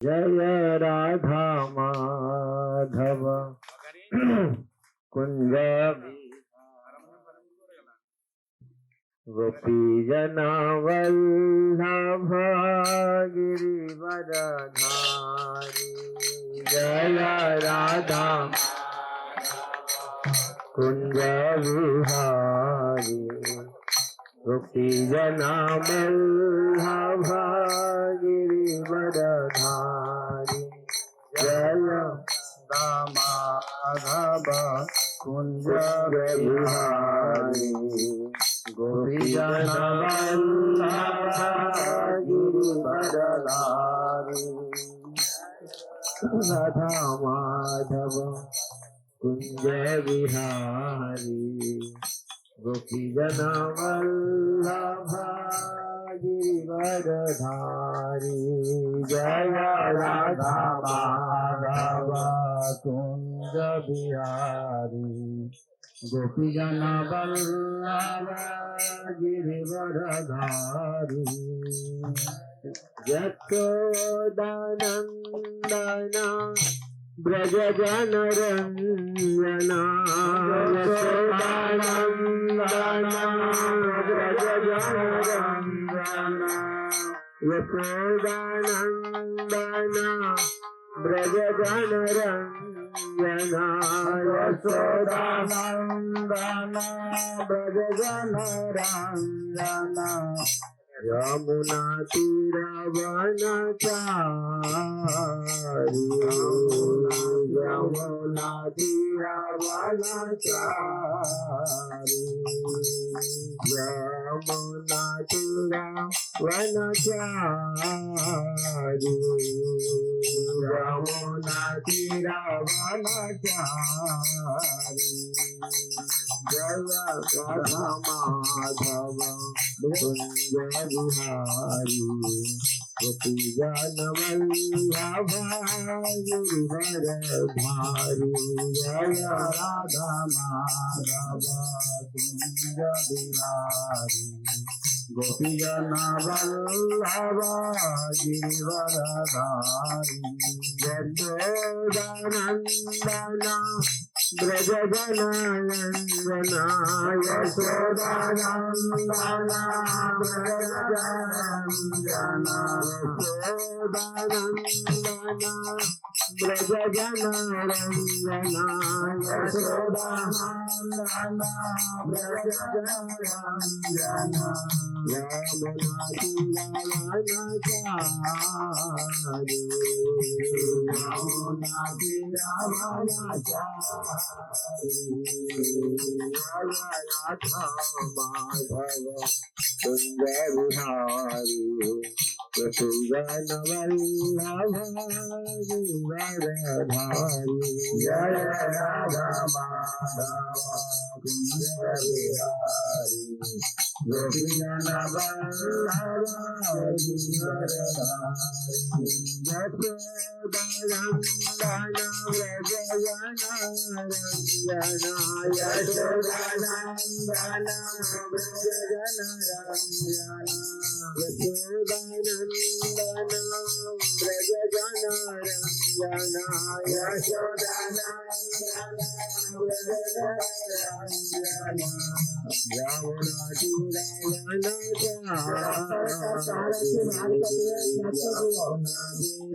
जय राधा माधव कुंज गोपी जना वल्लभ गिरिवरधारी। जय राधा कुंज विहारी गोपी जना वल्लभ गिरिवरधारी। जय माधव कुंज विहारी गोपी जना वल्लभ गिरिवरधारी। राधा माधव कुंज विहारी गोपी जना वल्लभ गिरिवरधारी। जय राधा माधव कुंज विहारी गोपी जना वल्लभ गिरिवरधारी। यशोदानंदना ब्रज जन रंजना। यशोदानंदना ब्रज जन रंजना। यशोदानंदना ब्रज जन रंजना। यशोदानंदना ब्रज जन रंजना। यमुना तीर वनचारी। यमुना तीर वनचारी। यमुना तीर वनचारी। यमुना तीर वनचारी। जय राधा माधव कुंज विहारी गोपी जन वल्लभ गिरिवरधारी। जय राधा माधव कुंज विहारी गोपी जन वल्लभ गिरिवरधारी। यशोदानंदना ब्रज जन रंजना। यशोदानंदना ब्रज जन रंजना। यशोदानंदना ब्रज जन रंजना। यशोदानंदना ब्रज जन रंजना। यमुना तीर वनचारी। यमुना तीर वनचारी। राधा माधव कुंज विहारी गोपी जन वल्लभ गिरिवरधारी। जय राधा माधव कुंज विहारी गोपी जन वल्लभ गिरिवरधारी। यशोदानंदना ब्रज जन रंजना। यशोदानंदना ब्रज जन रंजना। यशोदानंदना ब्रज जन रंजना। यशोदानंदना ब्रज जन रंजना। यमुना तीर वनचारी। यमुना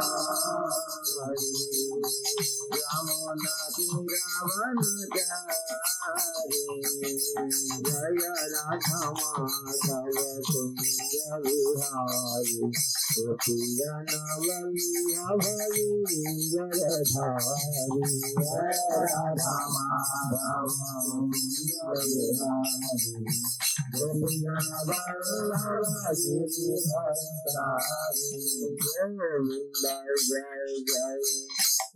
तीर वनचारी। यमुना तीर वनचारी। जय राधा माधव कुंज विहारी गोपी जन वल्लभ गिरिवरधारी। जय राधा माधव कुंज विहारी गोपी जन वल्लभ गिरिवरधारी। गोविंद जय जय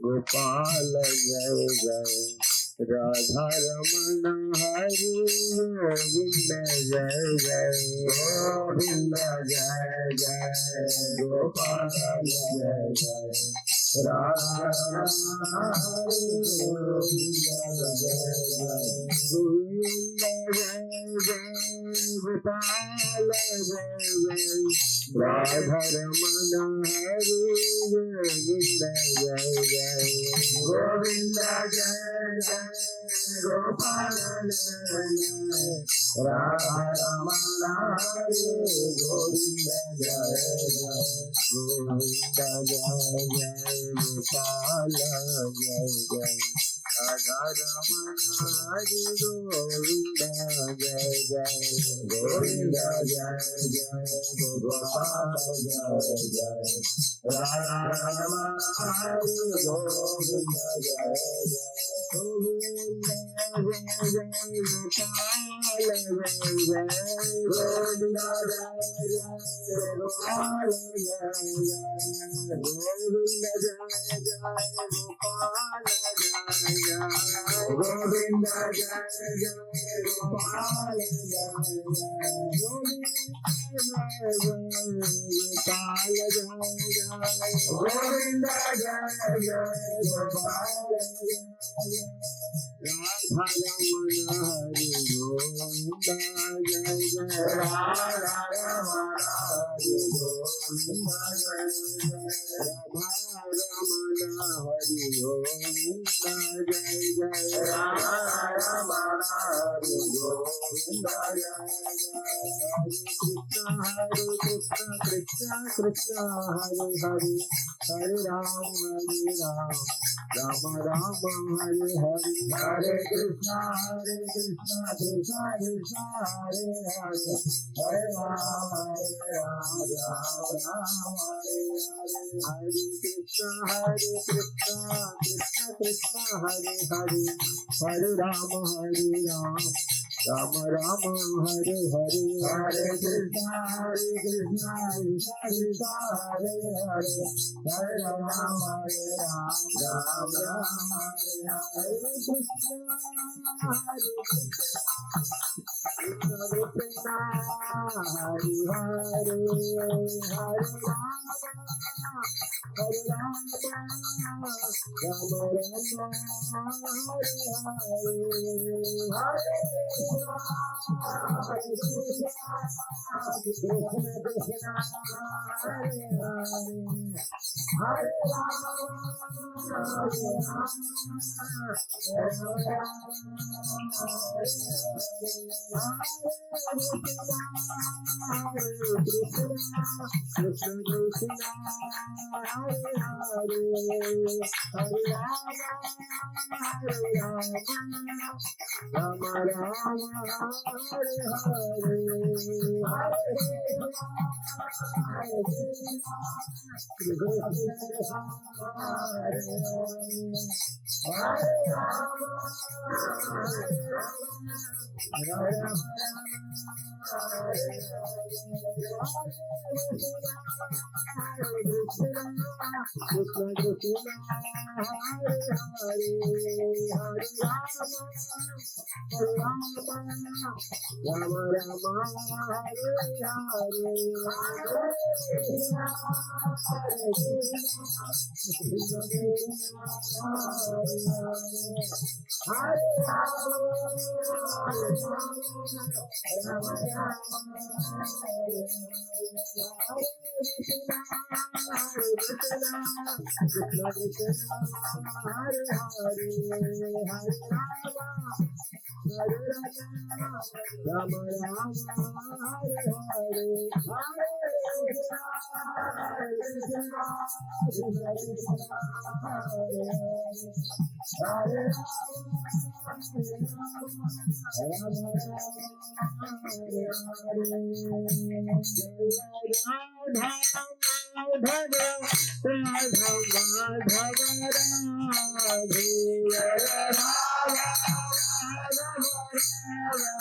गोपाल जय जय राधा रमण हरि गोविंद जय जय। गोविंद जय जय गोपाल जय जय राधा रमण हरि गोविंद जय जय। गोविंद जय गोपाल जय जय राधा रमण हरि गोविंद जय जय गोविंद जय जय गोपाल जय जय राधा रमण हरि गोविंद जय जय गोविंद जय जय गोपाल जय जय राधा रमण हरि गोविंद जय जय गोविंद जय जय गोपाल जय जय राधा रमण हरि गोविंद जय जय गोविंद जय जय गोपाल जय जय गोविंद जय जय गोपाल जय जय गोविंद जय जय गोपाल जय जय गोविंद जय जय गोपाल जय जय गोविंद जय गोपाल जय जय गोविंद जय जय गोपाल जय जय राधा रमण हरि गोविंद जय जय राधा रमण हरि गोविंद जय जय राधा रमण हरि गोविंद जय जय राधा रमण हरि गोविंद जय जय हरे कृष्ण कृष्ण कृष्ण हरे हरे हरे राम राम राम हरे हरे हरे कृष्ण कृष्ण कृष्ण हरे हरे हरे राम राम राम हरे हरे हरे कृष्ण कृष्ण कृष्ण हरे हरे हरे राम राम राम हरे हरे हरे कृष्ण कृष्ण कृष्ण हरे हरे हरे राम राम राम हरे हरे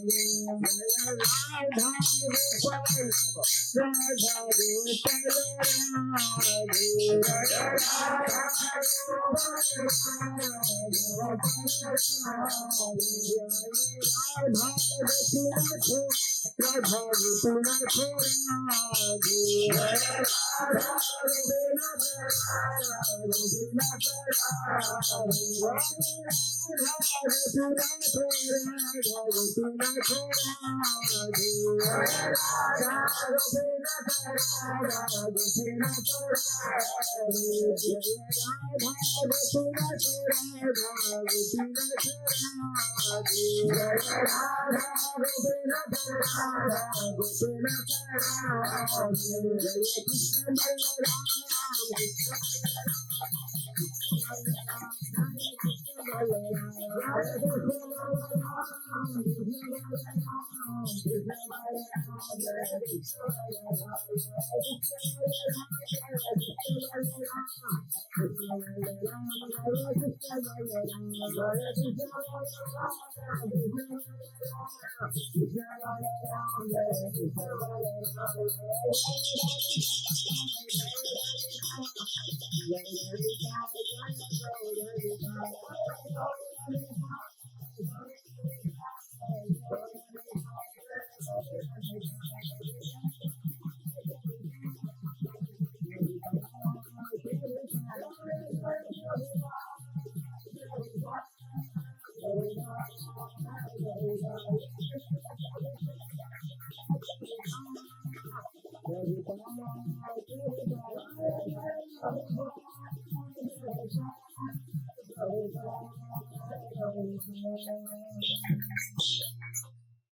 कृष्ण हरे कृष्ण हरे हरे हरे राम राधा गोपीनाथ राधे राधा गोपीनाथ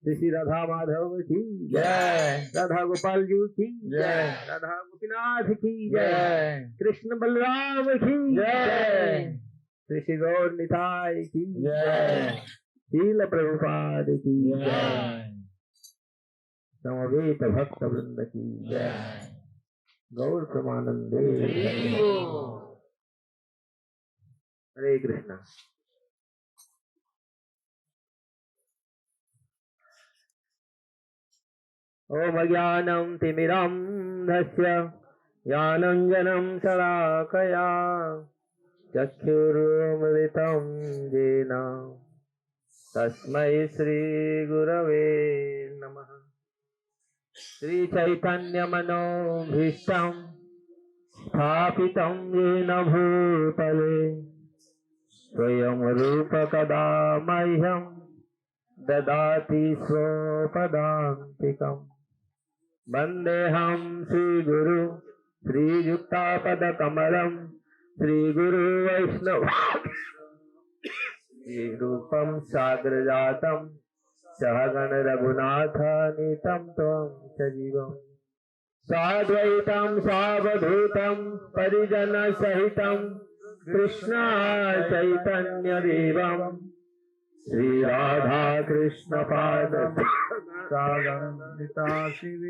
श्री राधा माधव की जय, राधा गोपाल जी की जय, राधा गोपीनाथ की जय, कृष्ण बलराम की जय, श्री गौर निताय की जय, शील प्रभुपाद की जय, समवेत भक्त वृंद की जय, गौर प्रमानंदे। हरे कृष्ण। ओम ज्ञानं तिमिरन्धस्य ज्ञानञ्जनं शलाकया चक्षुरुन्मिलितं येन तस्मै श्रीगुरवे नमः। श्रीचैतन्यमनोभीष्टं स्थापितं येन भूतले स्वयं रूपकदा मह्यं ददाति स्वपदान्तिकम्। वन्देऽहं श्रीगुरु श्रीयुक्तापदकमलं श्रीगुरु वैष्णव श्रीरूपं साग्रजातं सहगण रघुनाथानीतं त्वं सजीवम् साद्वैतं सावधूतं परिजनसहितं कृष्ण चैतन्यदेवं श्री राधा कृष्ण पाद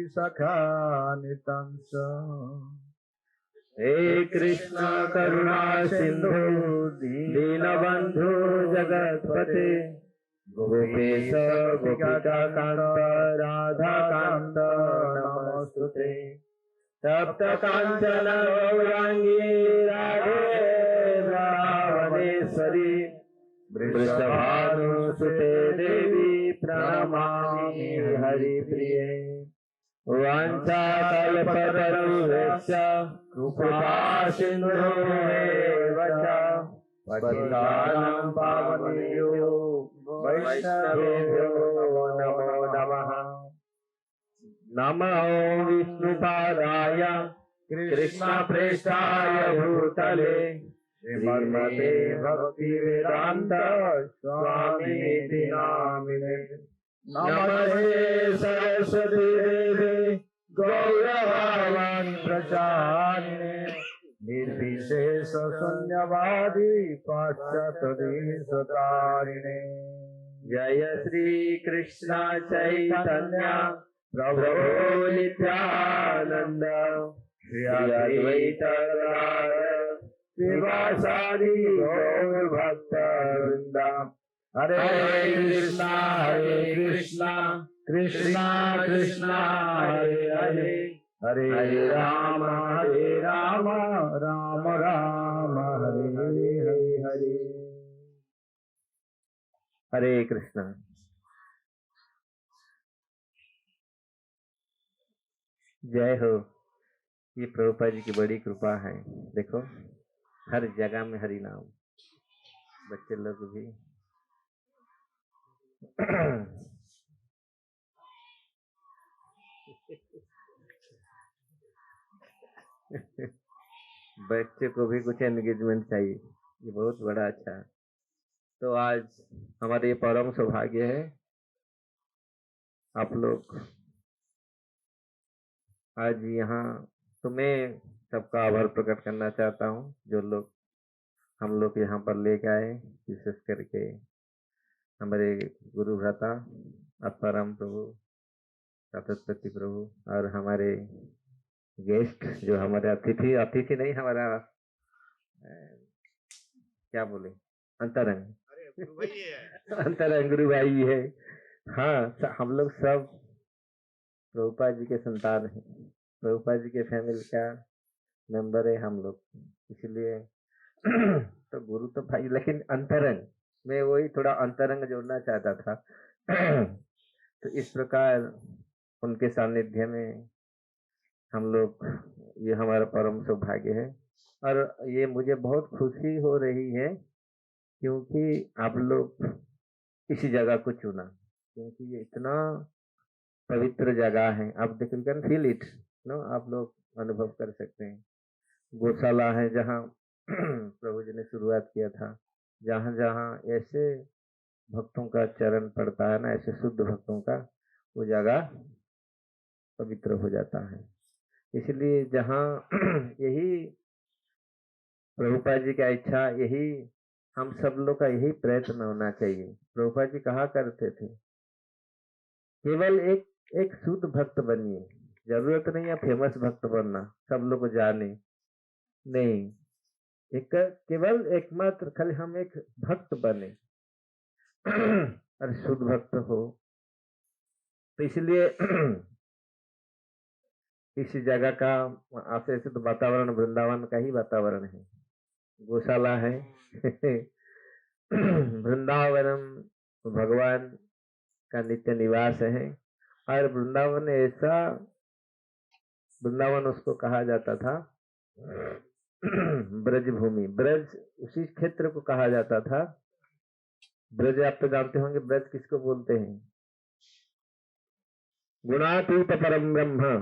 सखा नितंस। हे कृष्ण करुणा सिंधु दीनबंधु जगतपते गोपेश गोपिकाकांत राधा कांत नमोस्तुते। तप्त कांचन गौरांगी राधे वृंदावनेश्वरी वृषभानुसुते देवी प्रणमामि हरिप्रिये। वाञ्छाकल्पतरुभ्यश्च कृपासिन्धुभ्येव च पतितानां पावनेभ्यो वैष्णवेभ्यो नमो नमः। नमो विष्णुपादाय कृष्णप्रेष्ठाय भूतले श्रीमते भक्तिवेदांत स्वामीति नामिने। नमस्ते सरस्वती देवे गौरवाणी प्रचारिणे निर्विशेष शून्यवादी पाश्चात्यदेशतारिणे। जय श्री कृष्ण चैतन्य प्रभु नित्यानंद श्री अद्वैत शिवासादि गौर भक्त वृंदा। हरे कृष्णा कृष्णा कृष्णा हरे हरे हरे राम राम राम हरे हरे। हरे कृष्णा। जय हो। ये प्रभुपाद जी की बड़ी कृपा है। देखो हर जगह में हरि नाम, बच्चे लोग भी बच्चे को भी कुछ एंगेजमेंट चाहिए, ये बहुत बड़ा अच्छा है। तो आज हमारे ये परम सौभाग्य है, आप लोग आज यहाँ, तो मैं सबका आभार प्रकट करना चाहता हूँ जो लोग हम लोग यहाँ पर लेके आए, विशेष करके हमारे गुरु भ्राता परम प्रभु सतस्वती प्रभु और हमारे गेस्ट जो हमारे अतिथि अतिथि नहीं, हमारा क्या बोले अंतरंग अंतरंग गुरु भाई है। हाँ, हम लोग सब प्रभुपाद जी के संतान हैं, प्रभुपाद जी के फैमिली का मेंबर है हम लोग, इसलिए तो गुरु तो भाई, लेकिन अंतरंग, मैं वही थोड़ा अंतरंग जोड़ना चाहता था। तो इस प्रकार उनके सानिध्य में हम लोग, ये हमारा परम सौभाग्य है और ये मुझे बहुत खुशी हो रही है क्योंकि आप लोग इसी जगह को चुना, क्योंकि ये इतना पवित्र जगह है। आप देख कैन फील इट नो, आप लोग अनुभव कर सकते हैं। गौशाला है जहाँ प्रभु जी ने शुरुआत किया था, जहाँ जहाँ ऐसे भक्तों का चरण पड़ता है ना, ऐसे शुद्ध भक्तों का, वो जगह पवित्र हो जाता है। इसलिए जहाँ यही प्रभुपाद जी का इच्छा, यही हम सब लोग का यही प्रयत्न होना चाहिए। प्रभुपाद जी कहा करते थे केवल एक एक शुद्ध भक्त बनिए, जरूरत नहीं है फेमस भक्त बनना, सब लोग जाने नहीं, एक केवल एकमात्र खाली हम एक भक्त बने और शुद्ध भक्त हो। तो इसलिए इस जगह का ऐसे ऐसे तो वातावरण वृंदावन का ही वातावरण है, गौशाला है वृंदावनम भगवान का नित्य निवास है। और वृंदावन ऐसा, वृंदावन उसको कहा जाता था ब्रज भूमि, ब्रज उसी क्षेत्र को कहा जाता था। ब्रज आप तो जानते होंगे, ब्रज किसको बोलते हैं? गुणातीत परम ब्रह्म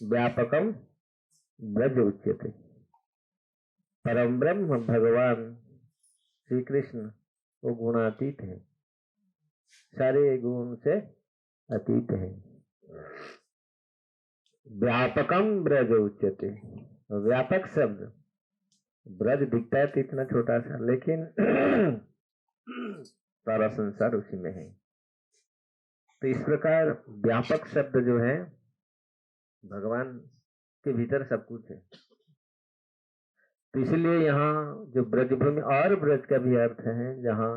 व्यापकम ब्रज उच्यते। परम ब्रह्म भगवान श्री कृष्ण वो गुणातीत है, सारे गुण से अतीत है। व्यापकम ब्रज उच्यते, व्यापक शब्द, ब्रज दिखता है तो इतना छोटा सा, लेकिन सारा संसार उसी में है। तो इस प्रकार व्यापक शब्द जो है, भगवान के भीतर सब कुछ है। तो इसलिए यहाँ जो ब्रज भूमि, और ब्रज का भी अर्थ है जहाँ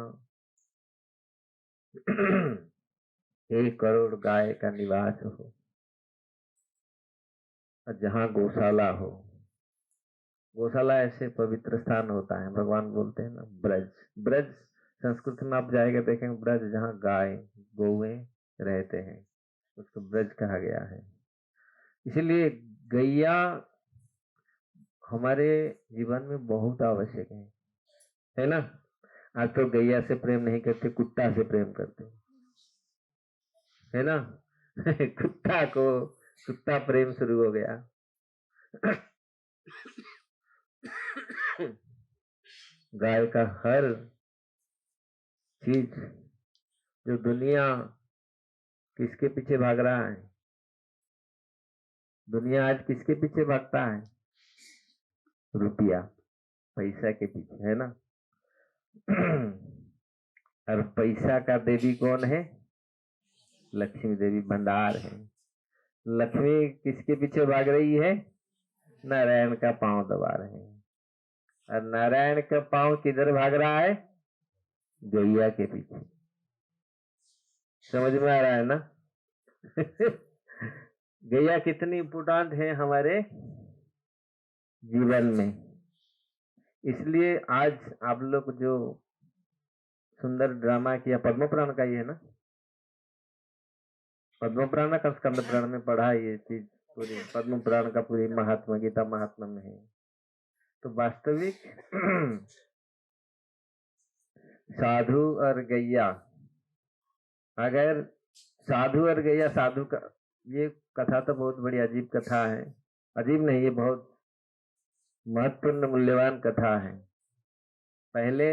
1 करोड़ गाय का निवास हो और जहाँ गौशाला हो। गौशाला ऐसे पवित्र स्थान होता है, भगवान बोलते हैं ना ब्रज। ब्रज संस्कृत में आप जाएंगे देखेंगे, ब्रज जहाँ गाय गौएं रहते हैं उसको ब्रज कहा गया है। इसीलिए गैया हमारे जीवन में बहुत आवश्यक है ना। आज तो गैया से प्रेम नहीं करते, कुत्ता से प्रेम करते है ना कुत्ता प्रेम शुरू हो गया गाय का हर चीज, जो दुनिया किसके पीछे भाग रहा है, दुनिया आज किसके पीछे भागता है? रुपया पैसा के पीछे, है ना और पैसा का देवी कौन है? लक्ष्मी देवी भंडार है। लक्ष्मी किसके पीछे भाग रही है? नारायण का पांव दबा रहे हैं, और नारायण का पांव किधर भाग रहा है? गैया के पीछे। समझ में आ रहा है ना गैया कितनी इम्पोर्टेंट है हमारे जीवन में। इसलिए आज आप लोग जो सुंदर ड्रामा किया, पद्म पुराण का ही है ना, पद्म पुराण का स्कंद पुराण में पढ़ा ये चीज पूरी पद्म पुराण का पूरी महात्मा गीता महात्मा में है। तो वास्तविक साधु और गैया, अगर साधु और गैया, साधु का ये कथा तो बहुत बड़ी अजीब कथा है। अजीब नहीं, ये बहुत महत्वपूर्ण मूल्यवान कथा है। पहले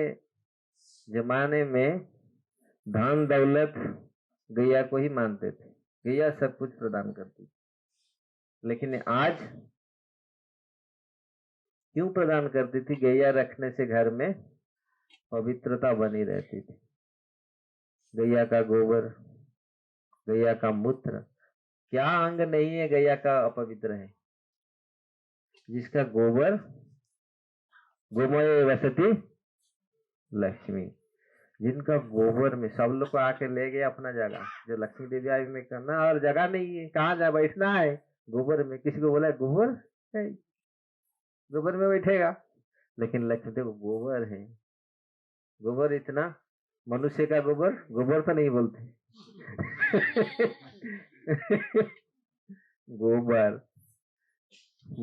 जमाने में धन दौलत गैया को ही मानते थे, गैया सब कुछ प्रदान करती। लेकिन आज क्यों प्रदान करती थी? गैया रखने से घर में पवित्रता बनी रहती थी। गैया का गोबर, गैया का मूत्र, क्या अंग नहीं है गैया का अपवित्र है? जिसका गोबर, गोमय वसति लक्ष्मी, जिनका गोबर में सब लोग को आके ले गए अपना जगह, जो लक्ष्मी देवी आई में करना और जगह नहीं है, कहाँ जा बैठना है? गोबर में। किसी को बोला गोबर है, गोबर में बैठेगा, लेकिन लक्ष्मी देव गोबर है। गोबर इतना, मनुष्य का गोबर, गोबर तो नहीं बोलते गोबर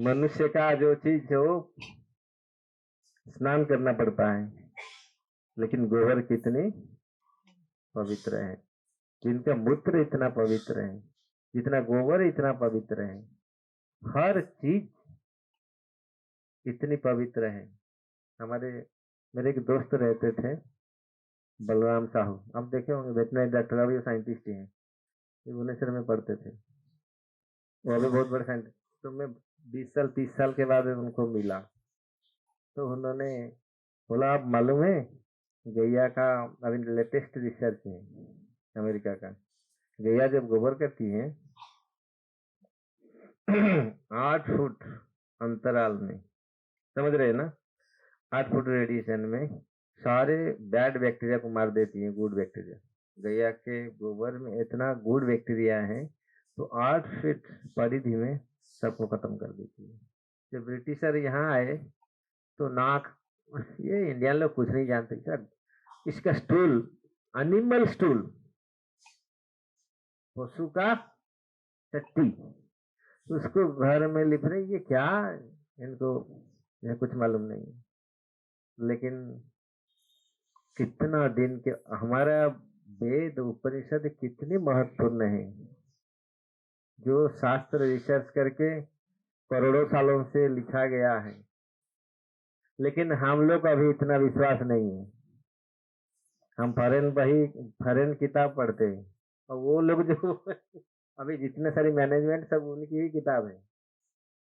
मनुष्य का जो चीज है वो स्नान करना पड़ता है, लेकिन गोबर कितनी पवित्र है। जिनका मूत्र इतना पवित्र है, जितना गोबर इतना पवित्र है, हर चीज इतनी पवित्र है। मेरे एक दोस्त रहते थे, बलराम साहू, आप देखे होंगे, वेटनरी डॉक्टर, अभी साइंटिस्ट ही हैं, भुवनेश्वर में पढ़ते थे, वो भी बहुत बड़े साइंटिस्ट। तो मैं 20 साल 30 साल के बाद उनको मिला, तो उन्होंने बोला, आप मालूम है गैया का अभी लेटेस्ट रिसर्च है अमेरिका का, गैया जब गोबर करती है 8 फुट अंतराल में, समझ रहे हैं ना, 8 फुट रेडिएशन में सारे बैड बैक्टीरिया को मार देती है, गुड बैक्टीरिया। गैया के गोबर में इतना गुड बैक्टीरिया है, तो 8 फीट परिधि में सबको खत्म कर देती है। जब ब्रिटिशर यहाँ आए तो नाक, ये इंडियन लोग कुछ नहीं जानते सर, इसका स्टूल, एनिमल स्टूल, पशु का टट्टी, उसको घर में लिप रहे, ये क्या, इनको यह कुछ मालूम नहीं है। लेकिन कितना दिन के, हमारा वेद उपनिषद कितनी महत्वपूर्ण है, जो शास्त्र रिसर्च करके करोड़ों सालों से लिखा गया है, लेकिन हम लोग अभी इतना विश्वास नहीं है। हम फॉरेन किताब पढ़ते हैं, और वो लोग जो अभी जितने सारी मैनेजमेंट सब उनकी ही किताब है,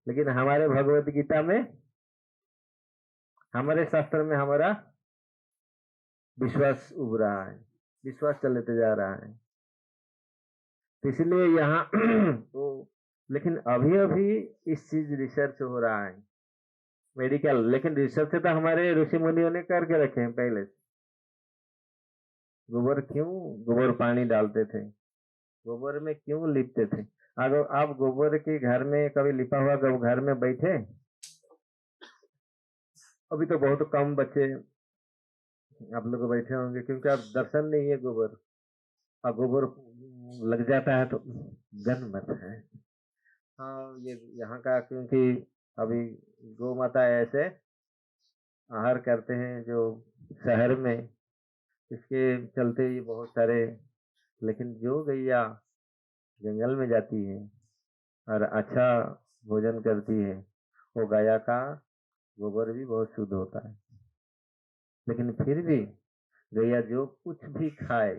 लेकिन हमारे भगवत गीता में, हमारे शास्त्र में हमारा विश्वास उब रहा है, विश्वास चलते जा रहा है। तो इसलिए यहाँ तो, लेकिन अभी अभी इस चीज रिसर्च हो रहा है मेडिकल, लेकिन रिसर्च तो हमारे ऋषि मुनियों ने करके रखे हैं पहले। गोबर क्यों, गोबर पानी डालते थे, गोबर में क्यों लिपते थे? अगर आप गोबर के घर में कभी लिपा हुआ घर में बैठे, अभी तो बहुत कम बच्चे आप लोग बैठे होंगे, क्योंकि आप दर्शन नहीं है गोबर, और गोबर लग जाता है तो गंध मत है। हाँ, ये यहाँ का, क्योंकि अभी गौ माता ऐसे आहार करते हैं जो शहर में, इसके चलते ये बहुत सारे, लेकिन जो गैया जंगल में जाती है और अच्छा भोजन करती है, वो गैया का गोबर भी बहुत शुद्ध होता है। लेकिन फिर भी गैया जो कुछ भी खाए,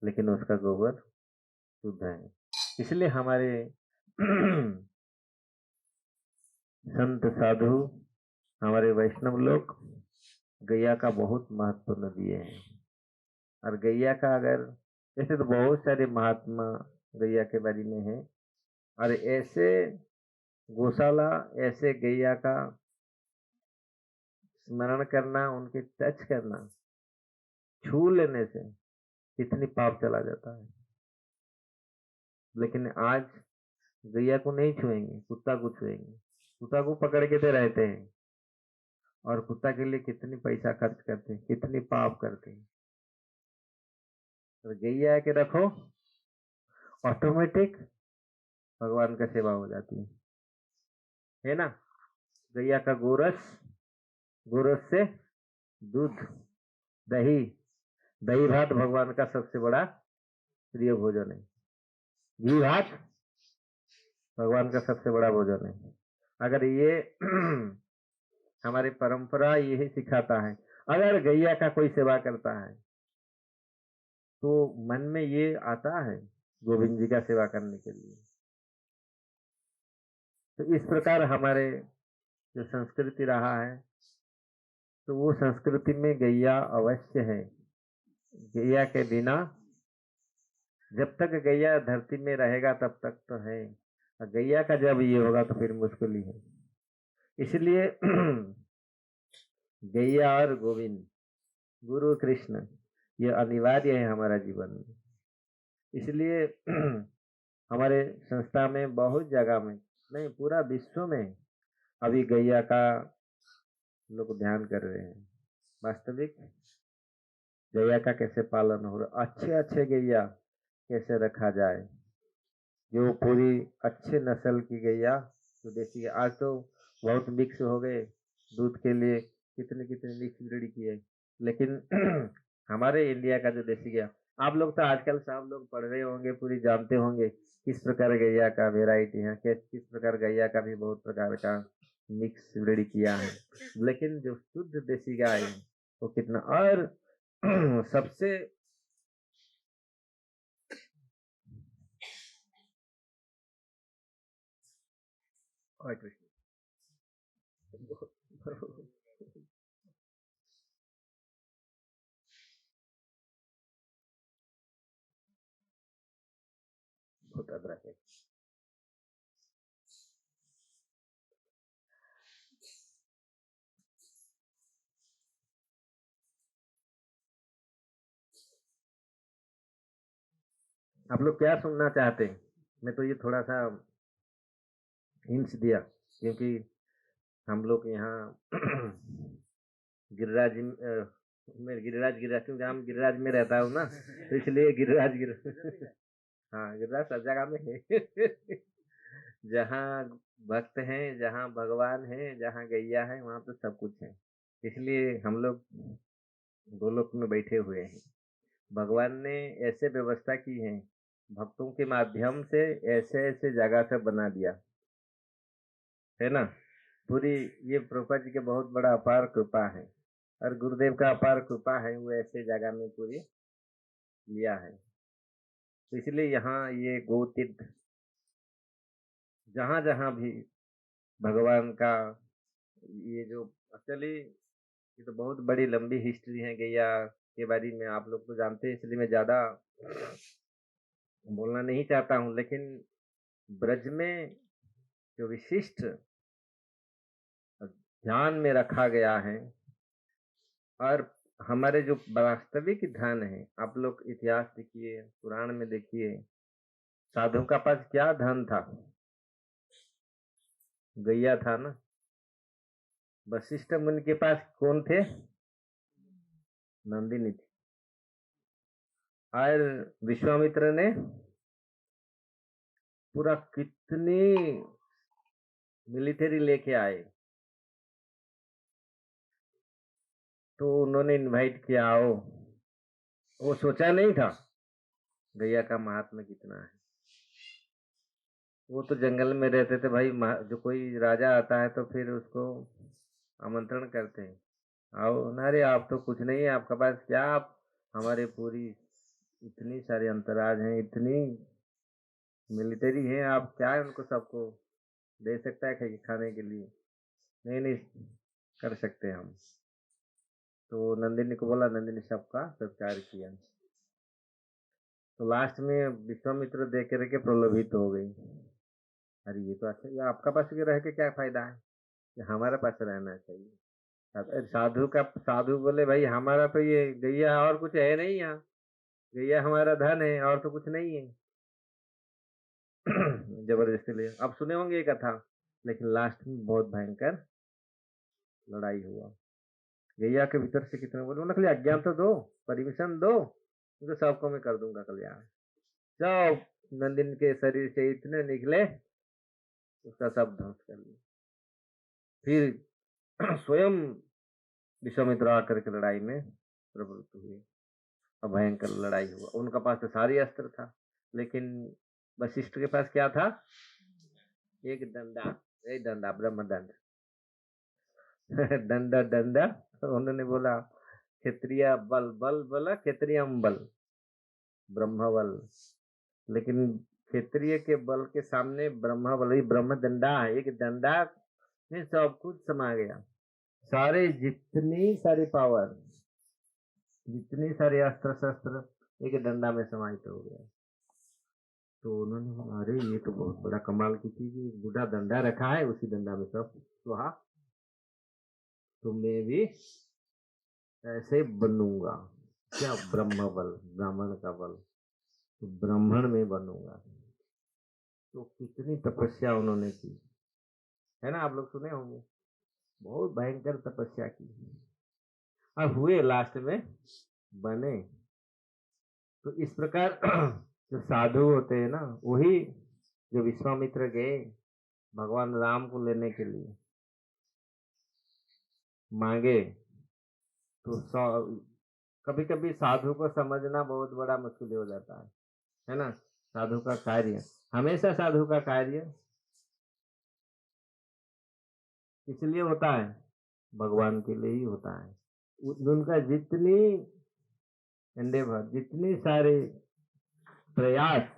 लेकिन उसका गोबर शुद्ध है। इसलिए हमारे संत साधु, हमारे वैष्णव लोग गैया का बहुत महत्व दिए हैं। और गैया का, अगर ऐसे तो बहुत सारे महात्मा गैया के बारे में है, और ऐसे गौशाला, ऐसे गैया का स्मरण करना, उनके टच करना, छू लेने से कितनी पाप चला जाता है। लेकिन आज गैया को नहीं छुएंगे, कुत्ता को छुएंगे, कुत्ता को पकड़ के दे रहते हैं, और कुत्ता के लिए कितनी पैसा खर्च करते हैं, कितनी पाप करते हैं। तो गैया के रखो, ऑटोमेटिक भगवान का सेवा हो जाती है ना। गैया का गोरस, गोरस से दूध, दही, दही भात भगवान का सबसे बड़ा प्रिय भोजन है। घी भात भगवान का सबसे बड़ा भोजन है। अगर ये हमारी परंपरा यही सिखाता है। अगर गैया का कोई सेवा करता है तो मन में ये आता है गोविंद जी का सेवा करने के लिए। तो इस प्रकार हमारे जो संस्कृति रहा है, तो वो संस्कृति में गैया अवश्य है। गैया के बिना, जब तक गैया धरती में रहेगा तब तक तो है, और गैया का जब ये होगा तो फिर मुश्किल ही है। इसलिए गैया और गोविंद, गुरु कृष्ण, ये अनिवार्य है हमारा जीवन में। इसलिए हमारे संस्था में बहुत जगह में, नहीं पूरा विश्व में अभी गैया का लोग ध्यान कर रहे हैं। वास्तविक गैया का कैसे पालन हो रहा, अच्छे अच्छे गैया कैसे रखा जाए, जो पूरी अच्छे नस्ल की गैया, जो देसी गैया। आज तो बहुत मिक्स हो गए दूध के लिए, कितने कितने मिक्स ब्रीड किए, लेकिन हमारे इंडिया का जो देसी गैया, आप लोग तो आजकल सब लोग पढ़ रहे होंगे, पूरी जानते होंगे किस प्रकार गैया का वेराइटी है, किस प्रकार गैया का भी बहुत प्रकार का मिक्स ब्रीड किया है। लेकिन जो शुद्ध देसी गाय है वो कितना, और सबसे बहुत अदरक है। आप लोग क्या सुनना चाहते हैं? मैं तो ये थोड़ा सा हिंट्स दिया, क्योंकि हम लोग यहाँ गिरिराज में, गिरिराज क्योंकि हम गिरिराज में रहता हूँ ना, तो इसलिए गिरिराज हाँ, गिरिराज सब जगह में है। जहाँ भक्त हैं, जहाँ भगवान है, जहाँ गैया है, वहाँ तो सब कुछ है। इसलिए हम लोग गोलोक में बैठे हुए हैं। भगवान ने ऐसे व्यवस्था की है, भक्तों के माध्यम से ऐसे ऐसे जगह से बना दिया है ना। पूरी ये प्रभुपाद जी के बहुत बड़ा अपार कृपा है, और गुरुदेव का अपार कृपा है, वो ऐसे जगह में पूरी लिया है। तो इसलिए यहाँ ये गो तीर्थ, जहाँ जहाँ भी भगवान का ये जो, एक्चुअली ये तो बहुत बड़ी लंबी हिस्ट्री है गैया के बारे में, आप लोग तो जानते हैं, इसलिए मैं ज्यादा बोलना नहीं चाहता हूँ। लेकिन ब्रज में जो विशिष्ट ध्यान में रखा गया है, और हमारे जो वास्तविक धन है, आप लोग इतिहास देखिए, पुराण में देखिए, साधु का पास क्या धन था? गैया था ना। वशिष्ठ मुनि के पास कौन थे? नंदिनी थी। और विश्वामित्र ने पूरा कितनी मिलिट्री लेके आए, तो उन्होंने इनवाइट किया, आओ। वो सोचा नहीं था गैया का महात्मा कितना है। वो तो जंगल में रहते थे भाई, जो कोई राजा आता है तो फिर उसको आमंत्रण करते हैं, आओ ना रे, आप तो कुछ नहीं है आपके पास, क्या आप हमारे पूरी इतनी सारी अंतराज हैं, इतनी मिलिट्री है, आप क्या उनको सबको दे सकता है खाने के लिए? नहीं नहीं, कर सकते हम। तो नंदिनी को बोला, नंदिनी सबका सत्कार किया। तो लास्ट में विश्वामित्र देख करके प्रलोभित हो गई, अरे ये तो अच्छा, ये आपका पास रह के क्या फायदा है, ये हमारे पास रहना चाहिए। साधु बोले, भाई हमारा तो ये गैया, और कुछ है नहीं यहाँ, गैया हमारा धन है, और तो कुछ नहीं है। जबरदस्ती ले, अब सुने होंगे ये कथा, लेकिन लास्ट में बहुत भयंकर लड़ाई हुआ। गैया के भीतर से कितने बोले, उन्होंने खाली आज्ञा तो दो, परमिशन दो, तो सबको मैं कर दूंगा कल्याण, जाओ नंदिन के शरीर से इतने निकले, उसका सब ध्वंस कर लिया। फिर स्वयं विश्वामित्र आकर के लड़ाई में प्रवृत्त हुए और भयंकर लड़ाई हुआ। उनका पास तो सारी अस्त्र था, लेकिन वशिष्ठ के पास क्या था? एक डंडा ब्रह्मदंड। डंडा डंडा। उन्होंने बोला क्षत्रिय बल, बल बोला क्षत्रियम बल, ब्रह्म बल। लेकिन क्षत्रिय के बल के सामने ब्रह्म बल ही ब्रह्म डंडा है। एक डंडा में सब कुछ समा गया, सारे जितनी सारी पावर, जितनी सारी अस्त्र शस्त्र एक डंडा में समाहित हो गया। तो उन्होंने बोला अरे ये तो बहुत बड़ा कमाल की चीज है, बूढ़ा डंडा रखा है, उसी डंडा में सब स्वाहा। तो मैं भी ऐसे बनूंगा। क्या? ब्रह्म बल, ब्राह्मण का बल, तो ब्राह्मण में बनूंगा। तो कितनी तपस्या उन्होंने की है ना, आप लोग सुने होंगे। बहुत भयंकर तपस्या की और हुए, लास्ट में बने। तो इस प्रकार जो साधु होते हैं ना, वही जो विश्वामित्र गए भगवान राम को लेने के लिए, मांगे, तो कभी कभी साधु को समझना बहुत बड़ा मुश्किल हो जाता है ना। साधु का कार्य हमेशा, साधु का कार्य इसलिए होता है, भगवान के लिए ही होता है। उनका जितनी एंडेवर, जितनी सारे प्रयास,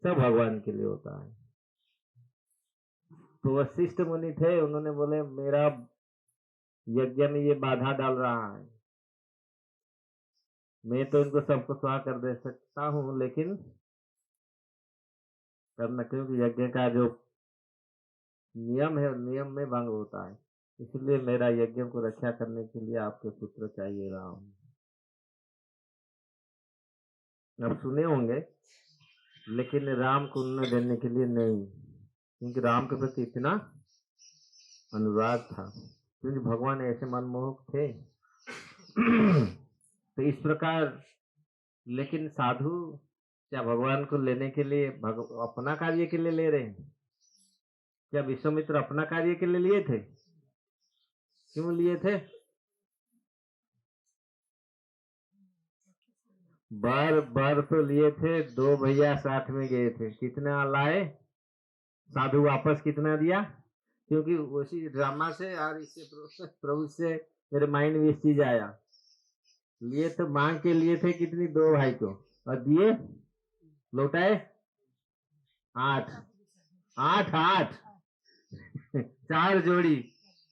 सब भगवान के लिए होता है। तो वशिष्ठ मुनि थे, उन्होंने बोले मेरा यज्ञ में ये बाधा डाल रहा है, मैं तो इनको सबको स्वाहा कर दे सकता हूँ, लेकिन करना, क्योंकि यज्ञ का जो नियम है, नियम में भंग होता है। इसलिए मेरा यज्ञ को रक्षा करने के लिए आपके पुत्र चाहिए राम। अब सुने होंगे, लेकिन राम को न देने के लिए नहीं, क्योंकि राम के प्रति इतना अनुराग था, क्योंकि भगवान ऐसे मनमोहक थे। तो इस प्रकार, लेकिन साधु क्या भगवान को लेने के लिए अपना कार्य के लिए ले रहे हैं? क्या विश्वामित्र अपना कार्य के लिए लिए थे? क्यों लिए थे? बार तो लिए थे, 2 भैया साथ में गए थे, कितना लाए? साधु वापस कितना दिया? क्योंकि उसी ड्रामा से और इससे प्रभु से मेरे माइंड में इस चीज आया। लिए तो मांग के लिए थे कितनी? 2 भाई को, और दिए लौटाए 8 8 8 4 जोड़ी,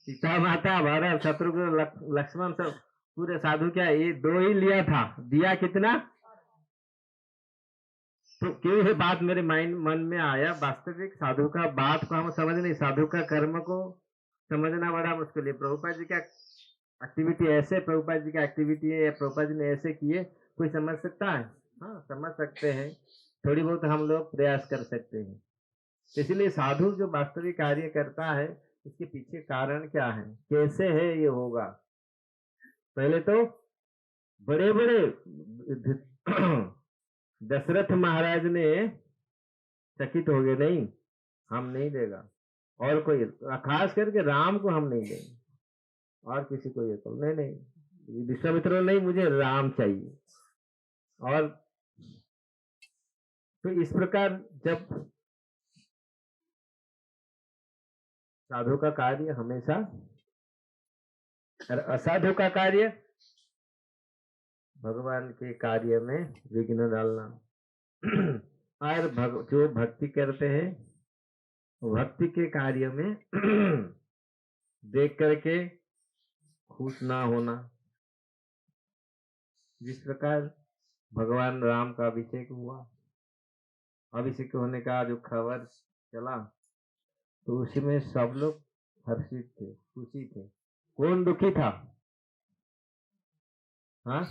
सीता माता, भरत, शत्रुघ्न, लक्ष्मण, सब पूरे साधु। क्या ये 2 ही लिया था, दिया कितना? तो क्यों ये बात मेरे मन में आया? वास्तविक साधु का बात को हम समझ नहीं, साधु का कर्म को समझना बड़ा मुश्किल है। प्रभुपाद जी का एक्टिविटी ऐसे, प्रभुपाद जी का एक्टिविटी है, प्रभुपाद जी ने ऐसे किए, कोई समझ सकता है? हाँ, समझ सकते हैं, थोड़ी बहुत हम लोग प्रयास कर सकते हैं। इसलिए साधु जो वास्तविक कार्य करता है, इसके पीछे कारण क्या है, कैसे है ये होगा। पहले तो बड़े बड़े दशरथ महाराज ने चकित हो गए, नहीं हम नहीं देगा, और कोई, खास करके राम को हम नहीं देंगे, और किसी को ये तो नहीं, विश्वामित्र नहीं, मुझे राम चाहिए। और तो इस प्रकार जब साधु का कार्य हमेशा, और असाधु का कार्य भगवान के कार्य में विघ्न डालना। और जो भक्ति करते हैं, भक्ति के कार्य में देख करके खुश ना होना। जिस प्रकार भगवान राम का अभिषेक हुआ, अभिषेक होने का जो खबर चला, तो उसी में सब लोग हर्षित थे, खुशी थे। कौन दुखी था? हाँ,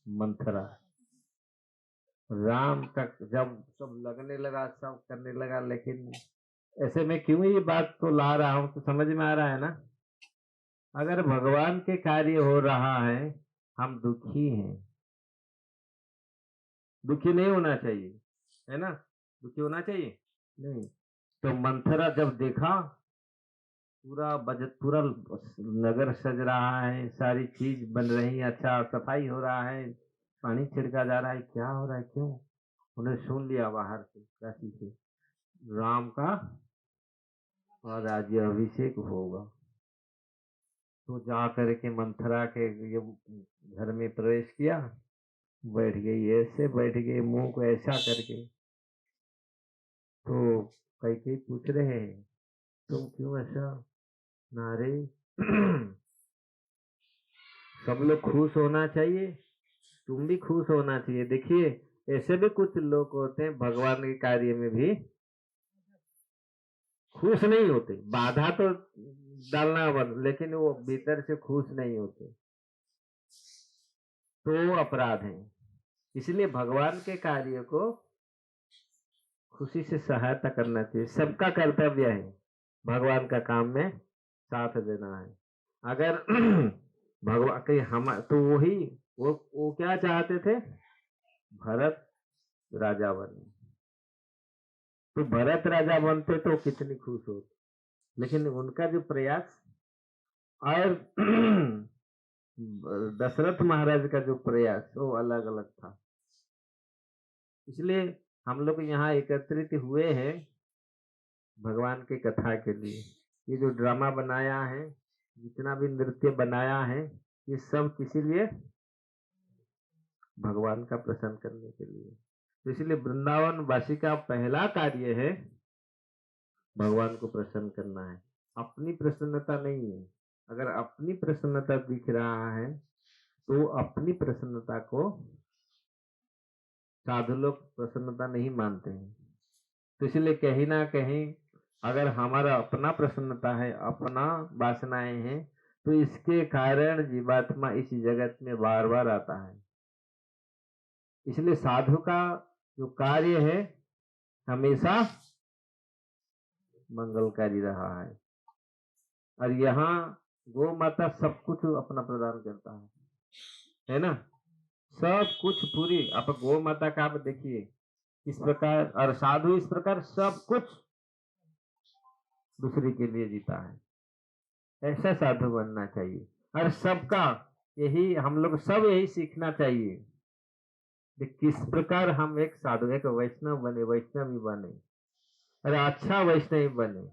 मंथरा। राम का जब सब लगने लगा, सब करने लगा, लेकिन ऐसे में क्यों ये बात को ला रहा हूं, तो समझ में आ रहा है ना। अगर भगवान के कार्य हो रहा है, हम दुखी हैं, दुखी नहीं होना चाहिए, है ना। दुखी होना चाहिए नहीं। तो मंथरा जब देखा पूरा बजट, पूरा नगर सज रहा है, सारी चीज बन रही है, अच्छा सफाई हो रहा है, पानी छिड़का जा रहा है, क्या हो रहा है, क्यों? उन्हें सुन लिया बाहर से, काशी से, राम का और राज्य अभिषेक होगा। तो जा करके मंथरा के ये घर में प्रवेश किया, बैठ गई, ऐसे बैठ गई मुंह को ऐसा करके। तो कई पूछ रहे हैं तुम क्यों ऐसा? नारे सब लोग खुश होना चाहिए, तुम भी खुश होना चाहिए। देखिए ऐसे भी कुछ लोग होते हैं भगवान के कार्य में भी खुश नहीं होते, बाधा तो डालना बंद, लेकिन वो भीतर से खुश नहीं होते, तो अपराध है। इसलिए भगवान के कार्य को खुशी से सहायता करना चाहिए, सबका कर्तव्य है भगवान का काम में साथ देना है। अगर भगवान के हम तो वही वो क्या चाहते थे, भरत राजा बने। तो भरत राजा बनते तो कितनी खुश होते, लेकिन उनका जो प्रयास और दशरथ महाराज का जो प्रयास वो अलग अलग था। इसलिए हम लोग यहाँ एकत्रित हुए हैं भगवान की कथा के लिए। ये जो ड्रामा बनाया है, जितना भी नृत्य बनाया है, ये सब किसी लिए, भगवान का प्रसन्न करने के लिए। तो इसलिए वृंदावन वासी का पहला कार्य है भगवान को प्रसन्न करना है, अपनी प्रसन्नता नहीं है। अगर अपनी प्रसन्नता दिख रहा है तो अपनी प्रसन्नता को साधु लोग प्रसन्नता नहीं मानते हैं। तो इसलिए कहीं ना कहीं अगर हमारा अपना प्रसन्नता है, अपना वासनाएं हैं, तो इसके कारण जीवात्मा इस जगत में बार बार आता है। इसलिए साधु का जो कार्य है हमेशा मंगलकारी रहा है। और यहाँ गौ माता सब कुछ अपना प्रदान करता है ना, सब कुछ पूरी। आप गौ माता का आप देखिए इस प्रकार, और साधु इस प्रकार सब कुछ दूसरे के लिए जीता है। ऐसा साधु बनना चाहिए, और सबका यही हम लोग सब यही सीखना चाहिए कि किस प्रकार हम एक साधु, एक वैष्णव बने, वैष्णवी बने, और अच्छा वैष्णवी बने।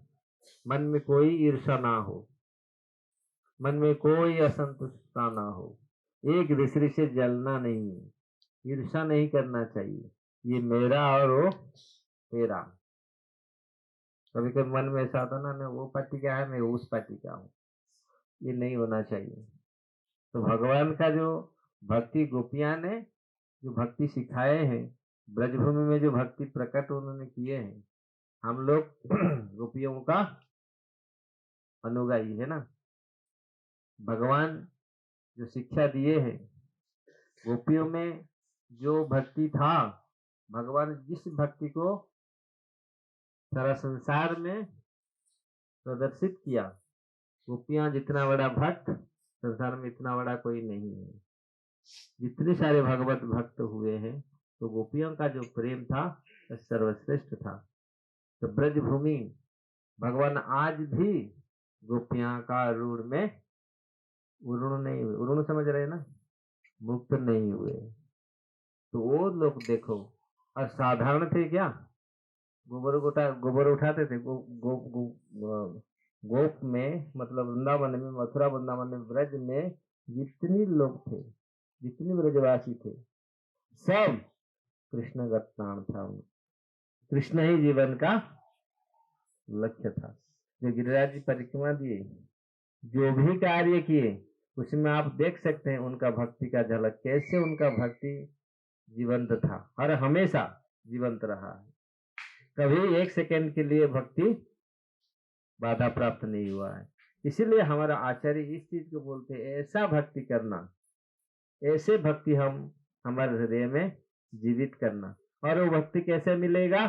मन में कोई ईर्षा ना हो, मन में कोई असंतुष्टता ना हो, एक दूसरे से जलना नहीं है, ईर्षा नहीं करना चाहिए, ये मेरा और वो तेरा। कभी कभी मन में ऐसा होता ना, वो पार्टी का है, मैं उस पार्टी का हूँ, ये नहीं होना चाहिए। तो भगवान का जो भक्ति गोपियां ने जो भक्ति सिखाए हैं, ब्रजभूमि में जो भक्ति प्रकट उन्होंने किए हैं, हम लोग गोपियों का अनुगामी है ना। भगवान जो शिक्षा दिए हैं, गोपियों में जो भक्ति था, भगवान जिस भक्ति को सारा संसार में प्रदर्शित किया, गोपियां जितना बड़ा भक्त संसार में इतना बड़ा कोई नहीं है। जितने सारे भगवत भक्त हुए हैं, तो गोपियों का जो प्रेम था सर्वश्रेष्ठ था। तो ब्रजभूमि भगवान आज भी गोपियां का ऋण में ऋण नहीं हुए, ऋण समझ रहे ना, मुक्त नहीं हुए। तो वो लोग देखो, और साधारण थे क्या, गोबर उठाते थे। गोप में मतलब वृंदावन में, मथुरा वृंदावन में, ब्रज में जितनी लोग थे, जितने ब्रजवासी थे, सब कृष्ण का प्राण था। कृष्ण ही जीवन का लक्ष्य था। जो गिरिराज जी परिक्रमा दिए, जो भी कार्य किए, उसमें आप देख सकते हैं उनका भक्ति का झलक, कैसे उनका भक्ति जीवंत था और हमेशा जीवंत रहा है। कभी एक सेकंड के लिए भक्ति बाधा प्राप्त नहीं हुआ है। इसीलिए हमारा आचार्य इस चीज को बोलते हैं, ऐसा भक्ति करना, ऐसे भक्ति हम हमारे हृदय में जीवित करना। और वो भक्ति कैसे मिलेगा,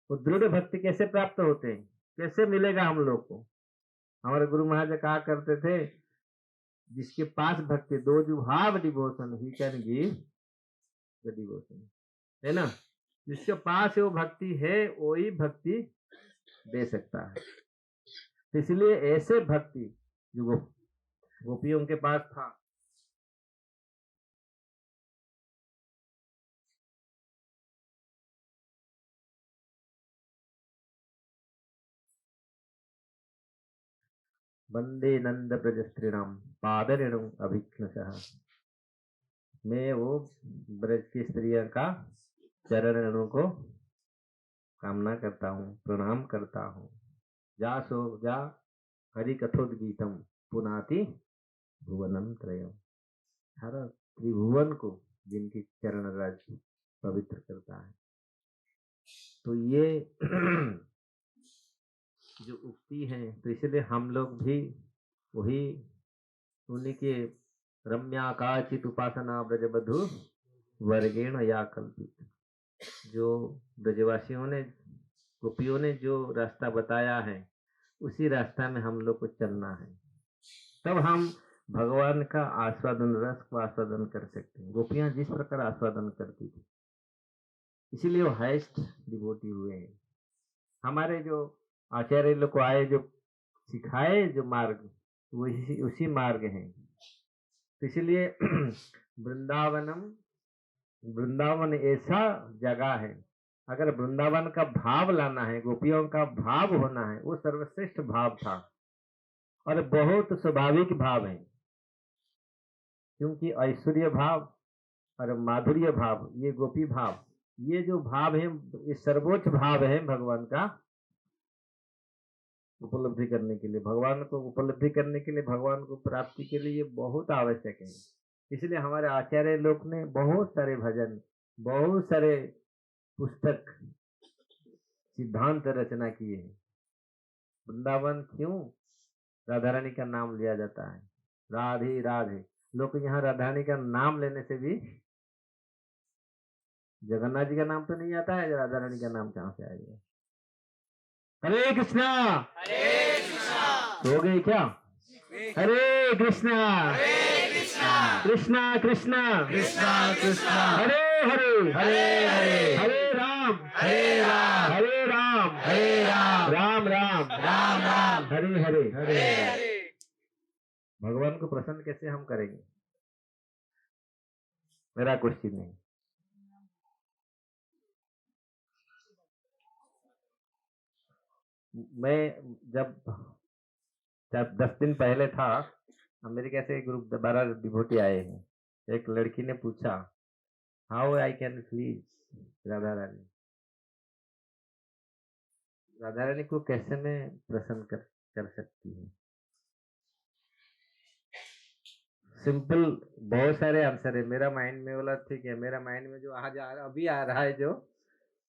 वो दृढ़ भक्ति कैसे प्राप्त होते हैं, कैसे मिलेगा हम लोग को। हमारे गुरु महाराज कहा करते थे, जिसके पास भक्ति, दो you have devotion he can give the devotion, है ना। जिसके पास वो भक्ति है वही भक्ति दे सकता है। इसलिए ऐसे भक्ति जो गोपियों के पास था, वंदे नंद ब्रज स्त्रीणाम पादरेणु अभिघ्नसः। मैं वो ब्रज की स्त्रियों का चरण रेणु को कामना करता हूँ, प्रणाम करता हूँ। जा सो जा हरि कथोद्गीतम पुनाति भुवनम त्रयम। हर त्रिभुवन को जिनकी चरण रज पवित्र करता है। तो ये जो उक्ति है, तो इसलिए हम लोग भी वही उन्हीं के रम्या काचित उपासना ब्रजबधु वर्गेण या कल्पित, जो ब्रजवासियों ने गोपियों ने जो रास्ता बताया है उसी रास्ता में हम लोग को चलना है, तब हम भगवान का आस्वादन, रस को आस्वादन कर सकते हैं। गोपियां जिस प्रकार आस्वादन करती थी, इसीलिए वो हाईएस्ट डिवोटी हुए हैं। हमारे जो आचार्य लोग को आए, जो सिखाए जो मार्ग, वो उसी मार्ग है। तो इसीलिए वृंदावन ऐसा जगह है, अगर वृंदावन का भाव लाना है, गोपियों का भाव होना है, वो सर्वश्रेष्ठ भाव था और बहुत स्वाभाविक भाव है। क्योंकि ऐश्वर्य भाव और माधुर्य भाव, ये गोपी भाव, ये जो भाव है, ये सर्वोच्च भाव है भगवान का उपलब्धि करने के लिए, भगवान को उपलब्धि करने के लिए, भगवान को प्राप्ति के लिए ये बहुत आवश्यक है। इसलिए हमारे आचार्य लोग ने बहुत सारे भजन, बहुत सारे पुस्तक, सिद्धांत रचना किए हैं। वृंदावन क्यों राधा रानी का नाम लिया जाता है? राधे राधे। लोग यहाँ राधा रानी का नाम लेने से भी, जगन्नाथ जी का नाम तो नहीं आता है, राधा रानी का नाम कहाँ से आएगा? हरे कृष्णा, हरे कृष्णा। हो गई क्या? हरे कृष्णा, कृष्णा कृष्णा, कृष्णा कृष्णा, हरे हरे, हरे हरे, हरे राम, हरे राम, हरे राम, हरे राम, राम राम, राम राम, हरे हरे, हरे हरे। भगवान को प्रसन्न कैसे हम करेंगे? मेरा क्वेश्चन है। मैं जब 10 दिन पहले था, अमेरिका से ग्रुप 12 डिवोटी आए हैं। एक लड़की ने पूछा, how I can please Radha Rani, Radha Rani को कैसे मैं प्रसन्न कर सकती हूँ? सिंपल, बहुत सारे आंसर है। मेरा माइंड में बोला ठीक है, मेरा माइंड में जो आज अभी आ रहा है जो,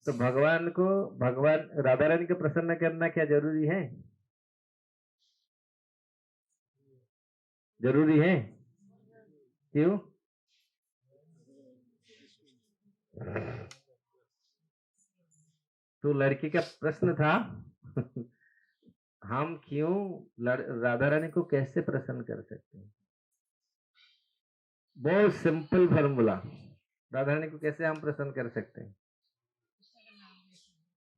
तो भगवान राधा रानी को प्रसन्न करना क्या जरूरी है? जरूरी है। क्यों? तो लड़की का प्रश्न था हम क्यों राधा रानी को कैसे प्रसन्न कर सकते हैं? बहुत सिंपल फॉर्मूला। राधा रानी को कैसे हम प्रसन्न कर सकते हैं?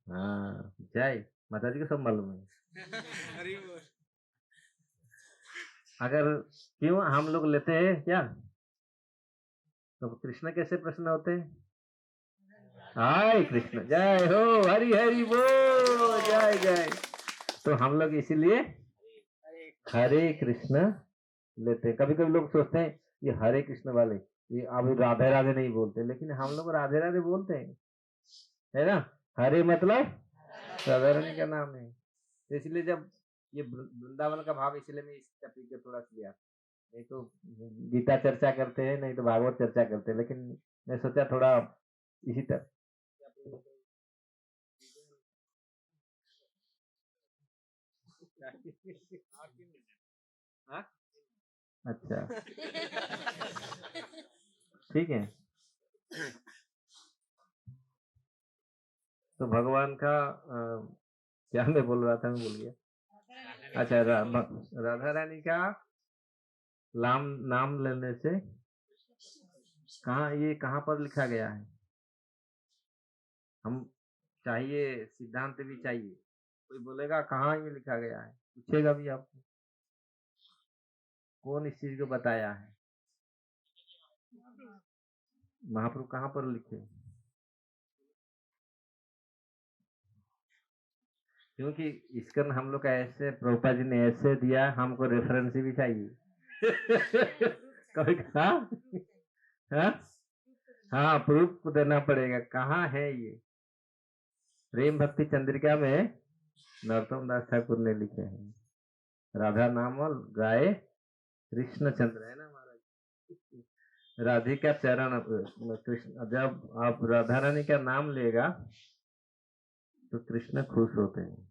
हाँ, जय माता जी को सब मालूम है। अगर क्यों हम लोग लेते हैं क्या, तो कृष्ण कैसे प्रसन्न होते हैं? हाय कृष्ण, जय हो, हरि हरि बोल, जय जय। तो हम लोग इसीलिए हरे कृष्ण लेते हैं। कभी कभी लोग सोचते हैं ये हरे कृष्ण वाले ये अब राधे राधे नहीं बोलते, लेकिन हम लोग राधे राधे बोलते हैं, है ना। हरे मतलब राधा रानी का नाम है। तो इसलिए जब ये वृंदावन का भाव, इसलिए मैं इस टॉपिक पे थोड़ा लिया। नहीं तो गीता चर्चा करते हैं, नहीं तो भागवत चर्चा करते हैं, लेकिन मैं सोचा थोड़ा इसी तरह। अच्छा ठीक है। तो भगवान का क्या मैं बोल रहा था, मैं भूल गया। अच्छा, राधा रानी का नाम लेने से ये कहाँ पर लिखा गया है? हम चाहिए, सिद्धांत भी चाहिए। कोई बोलेगा कहाँ ये लिखा गया है, पूछेगा भी आपको कौन इस चीज को बताया है, महाप्रभु कहाँ पर लिखे। क्योंकि इसका हम लोग का ऐसे प्रभुपा जी ने ऐसे दिया, हमको रेफरेंस भी चाहिए। कभी कहा हाँ प्रूफ देना पड़ेगा कहाँ है ये। प्रेम भक्ति चंद्रिका में नरोत्तम दास ठाकुर ने लिखे हैं, राधा नाम गाए कृष्ण चंद्र, है ना महाराज। राधिका चरण कृष्ण, जब आप राधा रानी का नाम लेगा तो कृष्ण खुश होते हैं,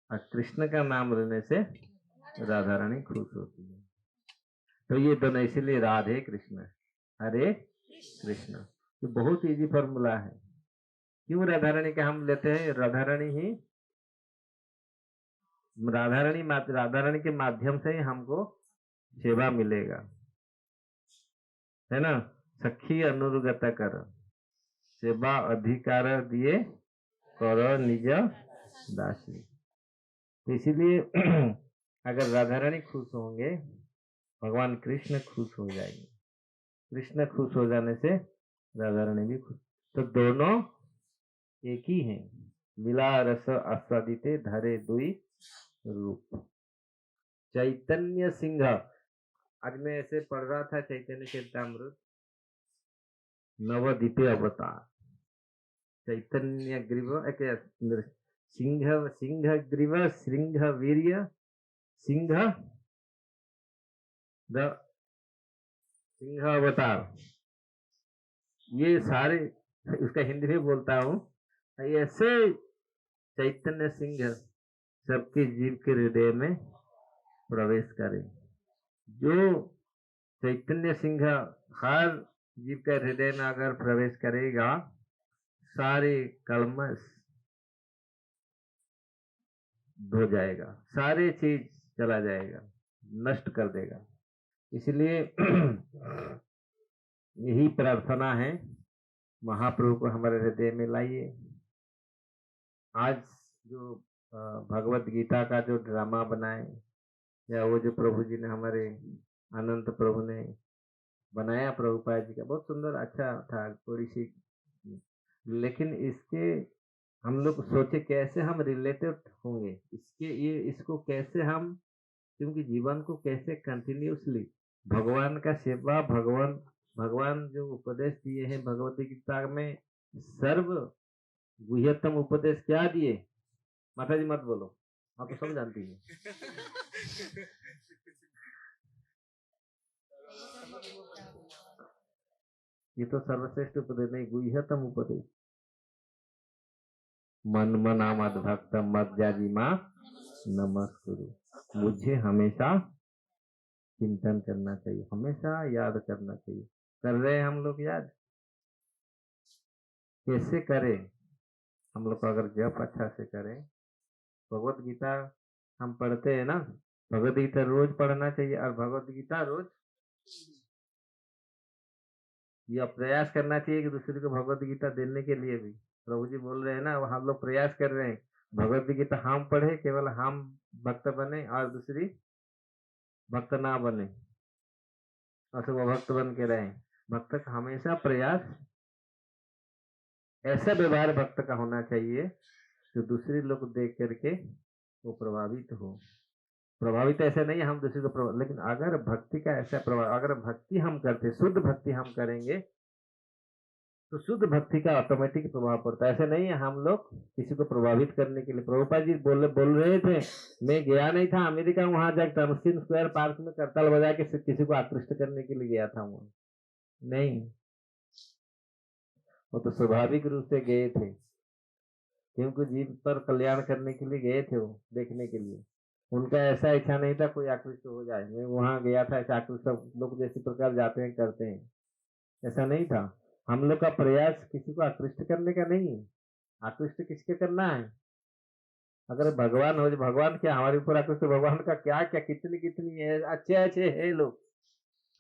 और कृष्ण का नाम लेने से राधा रानी खुश होती है। तो ये दोनों इसीलिए राधे कृष्ण हरे कृष्ण, ये बहुत इजी फॉर्मूला है। क्यों राधा रानी का हम लेते हैं, राधा रानी के माध्यम से ही हमको सेवा मिलेगा, है ना। सखी अनुरुगत कर सेवा अधिकार दिए कर निज दासी। इसीलिए अगर राधा रानी खुश होंगे, भगवान कृष्ण खुश हो जाएंगे, कृष्ण खुश हो जाने से राधा रानी भी खुश। तो दोनों एक ही हैं, लीला रस आस्वादिते धरे दुई रूप। चैतन्य सिंह, आज मैं ऐसे पढ़ रहा था चैतन्य चरितामृत, नवद्वीपीय अवतार, चैतन्य ग्रीव सिंह ग्रीव सिंह वीर्य सिंह द सिंह अवतार, ये सारे उसका हिंदी में बोलता हूँ। ऐसे चैतन्य सिंह सबके जीव के हृदय में प्रवेश करे। जो चैतन्य सिंह हर जीव के हृदय में अगर प्रवेश करेगा, सारे कलमश धो जाएगा, सारे चीज चला जाएगा, नष्ट कर देगा। इसलिए यही प्रार्थना है, महाप्रभु को हमारे हृदय में लाइए। आज जो भगवत गीता का जो ड्रामा बनाए, या वो जो प्रभु जी ने हमारे अनंत प्रभु ने बनाया प्रभुपाद जी का, बहुत सुंदर अच्छा था, थोड़ी सी, लेकिन इसके हम लोग सोचे कैसे हम रिलेटेड होंगे इसके, ये इसको कैसे हम, क्योंकि जीवन को कैसे कंटिन्यूसली भगवान का सेवा, भगवान जो उपदेश दिए हैं भगवत गीता में, सर्व गुह्यतम उपदेश क्या दिए। माता जी मत बोलो, आप तो सब जानती हैं। ये तो सर्वश्रेष्ठ उपदेश नहीं, गुह्यतम उपदेश। मन मना मद भक्त मत जाजी माँ नमस्कुरु, मुझे हमेशा चिंतन करना चाहिए, हमेशा याद करना चाहिए। कर रहे हैं हम लोग याद, कैसे करें हम लोग, अगर जप अच्छा से करें, भगवत गीता हम पढ़ते हैं ना, भगवत गीता रोज पढ़ना चाहिए, और भगवत गीता रोज यह प्रयास करना चाहिए कि दूसरे को भगवत गीता देने के लिए भी, प्रभु जी बोल रहे हैं ना, हम लोग प्रयास कर रहे हैं भगवत गीता हम पढ़े, केवल हम भक्त बने और दूसरी भक्त ना बने, अशुभ भक्त बन के रहे। भक्त का हमेशा प्रयास, ऐसा व्यवहार भक्त का होना चाहिए जो दूसरे लोग देख करके वो प्रभावित हो। प्रभावित ऐसे नहीं हम दूसरे को लेकिन अगर भक्ति का ऐसा प्रभाव, अगर भक्ति हम करते, शुद्ध भक्ति हम करेंगे, तो शुद्ध भक्ति का ऑटोमेटिक प्रभाव पड़ता है। ऐसे नहीं है हम लोग किसी को प्रभावित करने के लिए। प्रभुपाद जी बोल रहे थे, मैं गया नहीं था अमेरिका, वहां जाकर टर्मस्टीन स्क्वायर पार्क में करताल बजा के किसी को आकृष्ट करने के लिए गया था वहां, नहीं, वो तो स्वाभाविक रूप से गए थे, क्योंकि जीव पर कल्याण करने के लिए गए थे, वो देखने के लिए। उनका ऐसा इच्छा नहीं था कोई आकृष्ट हो जाए, मैं वहां गया था, ऐसा आकृष्ट सब लोग जैसे प्रकार जाते हैं करते हैं, ऐसा नहीं था। हम लोग का प्रयास किसी को आकृष्ट करने का नहीं है। आकृष्ट किसके करना है, अगर भगवान हो, भगवान क्या हमारे ऊपर आकृष्ट, भगवान का क्या क्या कितनी कितनी है, अच्छे अच्छे है लोग,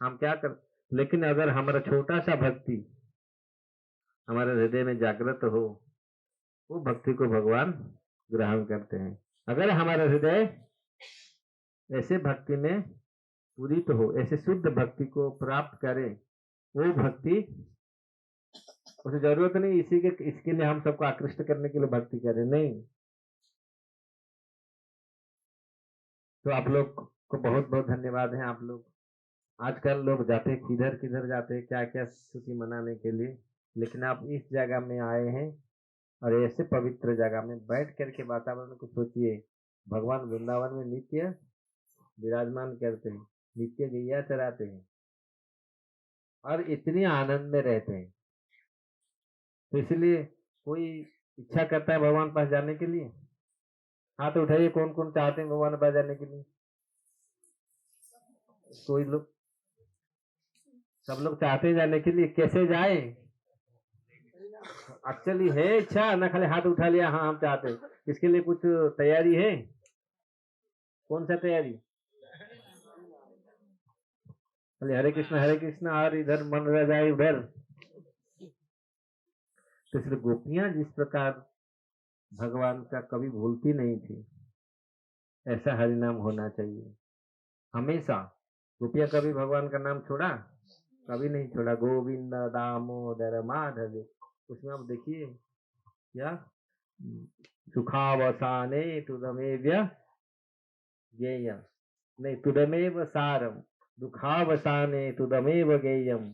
हम क्या कर, लेकिन अगर हमारा छोटा सा भक्ति हमारे हृदय में जागृत हो, वो भक्ति को भगवान ग्रहण करते हैं। अगर हमारा हृदय ऐसे भक्ति में पूरित हो, ऐसे शुद्ध भक्ति को प्राप्त करे, वो भक्ति, उसे जरूरत नहीं इसके लिए हम सबको आकृष्ट करने के लिए भक्ति करें, नहीं। तो आप लोग को बहुत बहुत धन्यवाद है। आप लोग आजकल लोग जाते किधर किधर जाते, क्या क्या स्तुति मनाने के लिए, लेकिन आप इस जगह में आए हैं और ऐसे पवित्र जगह में बैठ करके वातावरण को सोचिए। भगवान वृंदावन में नित्य विराजमान करते हैं, नित्य गैया चराते हैं और इतने आनंद में रहते हैं। तो इसलिए कोई इच्छा करता है भगवान पास जाने के लिए? हाथ उठाइए, कौन कौन चाहते हैं भगवान पास जाने के लिए? कोई लोग, सब लोग चाहते हैं जाने के लिए। कैसे जाए? एक्चुअली है इच्छा, ना खाली हाथ उठा लिया हाँ हम चाहते हैं। इसके लिए कुछ तैयारी है? कौन सा तैयारी? हरे कृष्ण और इधर मन रह जाए उधर। तो इसलिए गोपियां जिस प्रकार भगवान का कभी भूलती नहीं थी, ऐसा हरिनाम होना चाहिए हमेशा। गोपियां कभी भगवान का नाम छोड़ा? कभी नहीं छोड़ा। गोविंद दामोदर माधव, उसमें आप देखिए क्या, सुखावसाने तुदमेव ज्ञेयम, नहीं तुदमेव सारम, दुखावसाने तुदमेव गेयम,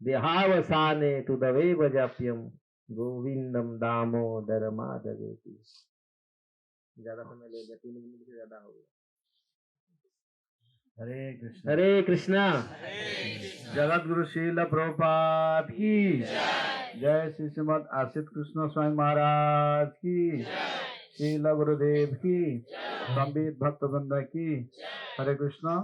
देहावसाने तुदमेव जाप्यम, गोविंदम दामोदर माधवेति। ज्यादा समय ले गया, 3 मिनट से ज्यादा हो गया। हरे कृष्ण। हरे कृष्णा। जगत गुरु श्रील प्रभुपाद की जय। श्री श्रीमद आशित कृष्ण स्वामी महाराज की, श्रील गुरुदेव की, संबित भक्त वृंद की। हरे कृष्ण।